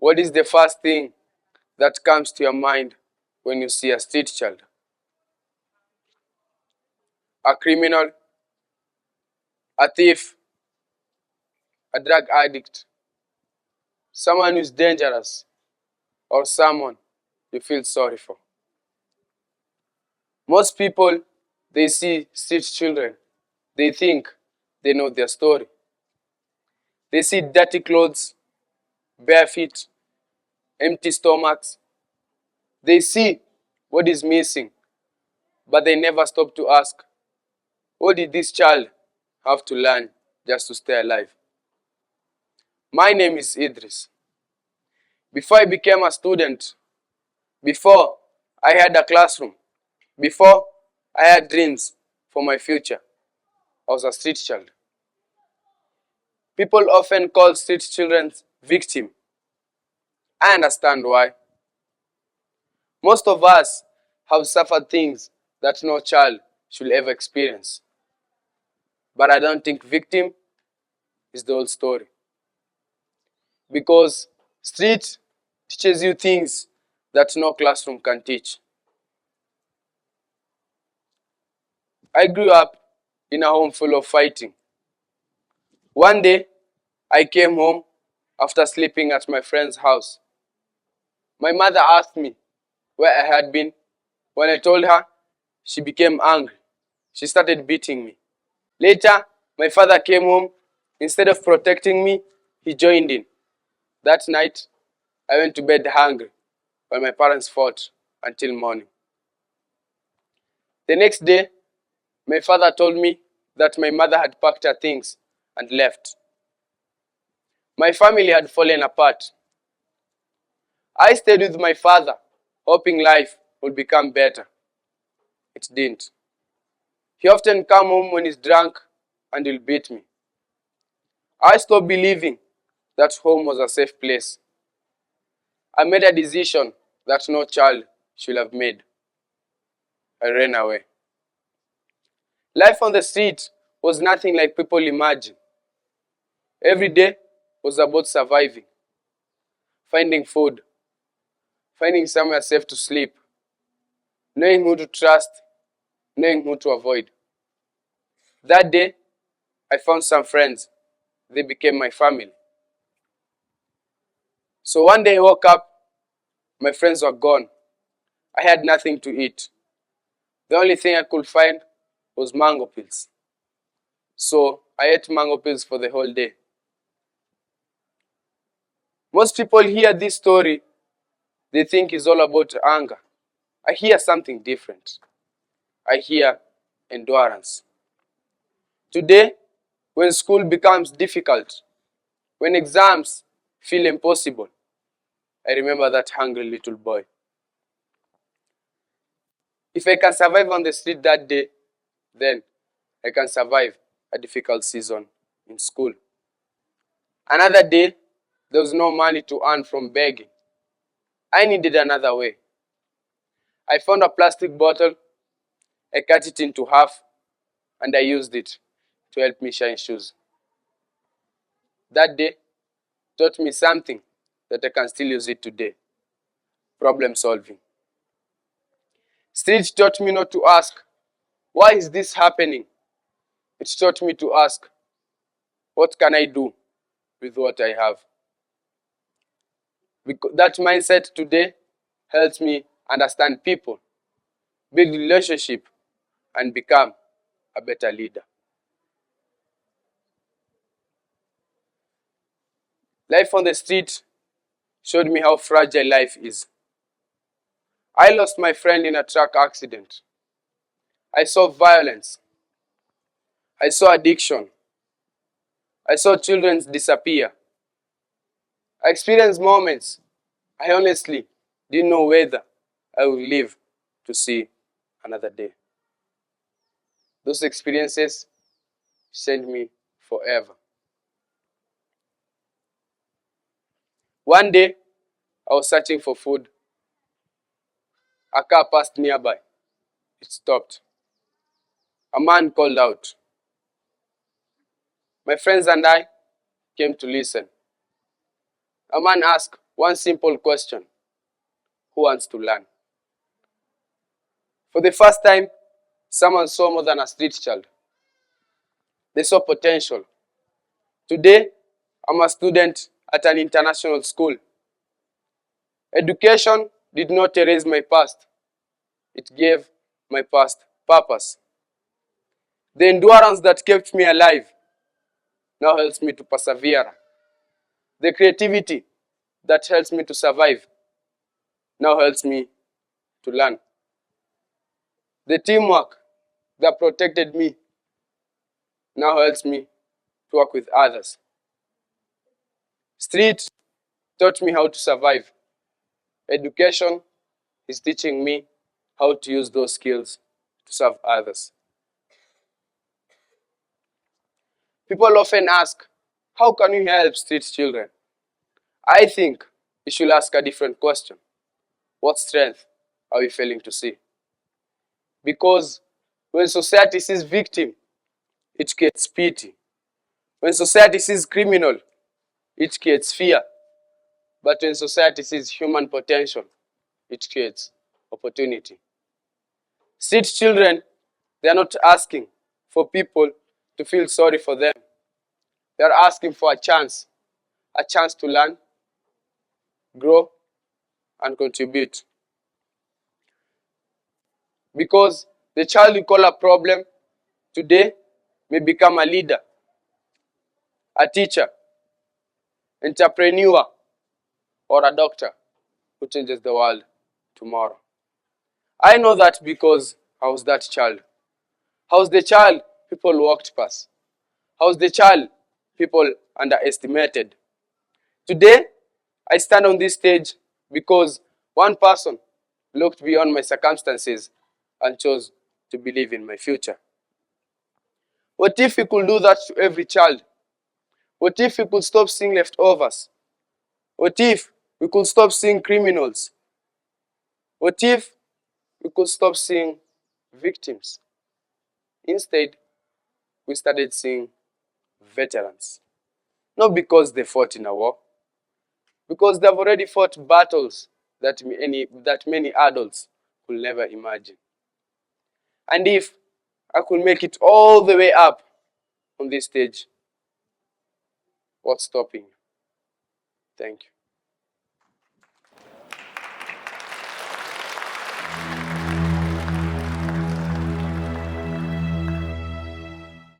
What is the first thing that comes to your mind when you see a street child? A criminal, a thief, a drug addict, someone who is dangerous, or someone you feel sorry for. Most people, they see street children, they think they know their story. They see dirty clothes, bare feet, empty stomachs. They see what is missing, but they never stop to ask, what did this child have to learn just to stay alive? My name is Idris. Before I became a student, before I had a classroom, before I had dreams for my future, I was a street child. People often call street children victims. I understand why. Most of us have suffered things that no child should ever experience. But I don't think victim is the whole story. Because street teaches you things that no classroom can teach. I grew up in a home full of fighting. One day, I came home after sleeping at my friend's house. My mother asked me where I had been. When I told her, she became angry. She started beating me. Later, my father came home. Instead of protecting me, he joined in. That night, I went to bed hungry while my parents fought until morning. The next day, my father told me that my mother had packed her things and left. My family had fallen apart. I stayed with my father, hoping life would become better. It didn't. He often come home when he's drunk and he'll beat me. I stopped believing that home was a safe place. I made a decision that no child should have made. I ran away. Life on the street was nothing like people imagine. Every day was about surviving, finding food, finding somewhere safe to sleep, knowing who to trust, knowing who to avoid. That day, I found some friends. They became my family. So one day I woke up, my friends were gone. I had nothing to eat. The only thing I could find was mango peels. So I ate mango peels for the whole day. Most people hear this story, they think it's all about anger. I hear something different. I hear endurance. Today, when school becomes difficult, when exams feel impossible, I remember that hungry little boy. If I can survive on the street that day, then I can survive a difficult season in school. Another day, there was no money to earn from begging. I needed another way. I found a plastic bottle, I cut it into half, and I used it to help me shine shoes. That day taught me something that I can still use it today. Problem solving. Street taught me not to ask, why is this happening? It taught me to ask, what can I do with what I have? Because that mindset today helps me understand people, build relationship, and become a better leader. Life on the street showed me how fragile life is. I lost my friend in a truck accident. I saw violence. I saw addiction. I saw children disappear. I experienced moments I honestly didn't know whether I would live to see another day. Those experiences changed me forever. One day, I was searching for food. A car passed nearby. It stopped. A man called out. My friends and I came to listen. A man asked one simple question: who wants to learn? For the first time, someone saw more than a street child. They saw potential. Today, I'm a student at an international school. Education did not erase my past. It gave my past purpose. The endurance that kept me alive now helps me to persevere. The creativity that helps me to survive now helps me to learn. The teamwork that protected me now helps me to work with others. Street taught me how to survive. Education is teaching me how to use those skills to serve others. People often ask, how can we help street children? I think you should ask a different question. What strength are we failing to see? Because when society sees victim, it creates pity. When society sees criminal, it creates fear. But when society sees human potential, it creates opportunity. Street children, they are not asking for people to feel sorry for them. They are asking for a chance to learn, grow, and contribute. Because the child you call a problem today may become a leader, a teacher, entrepreneur, or a doctor who changes the world tomorrow. I know that because I was that child. I was the child people walked past. I was the child people underestimated. Today, I stand on this stage because one person looked beyond my circumstances and chose to believe in my future. What if we could do that to every child? What if we could stop seeing leftovers? What if we could stop seeing criminals? What if we could stop seeing victims? Instead, we started seeing veterans. Not because they fought in a war, because they've already fought battles that many adults could never imagine. And if I could make it all the way up on this stage, what's stopping you? Thank you.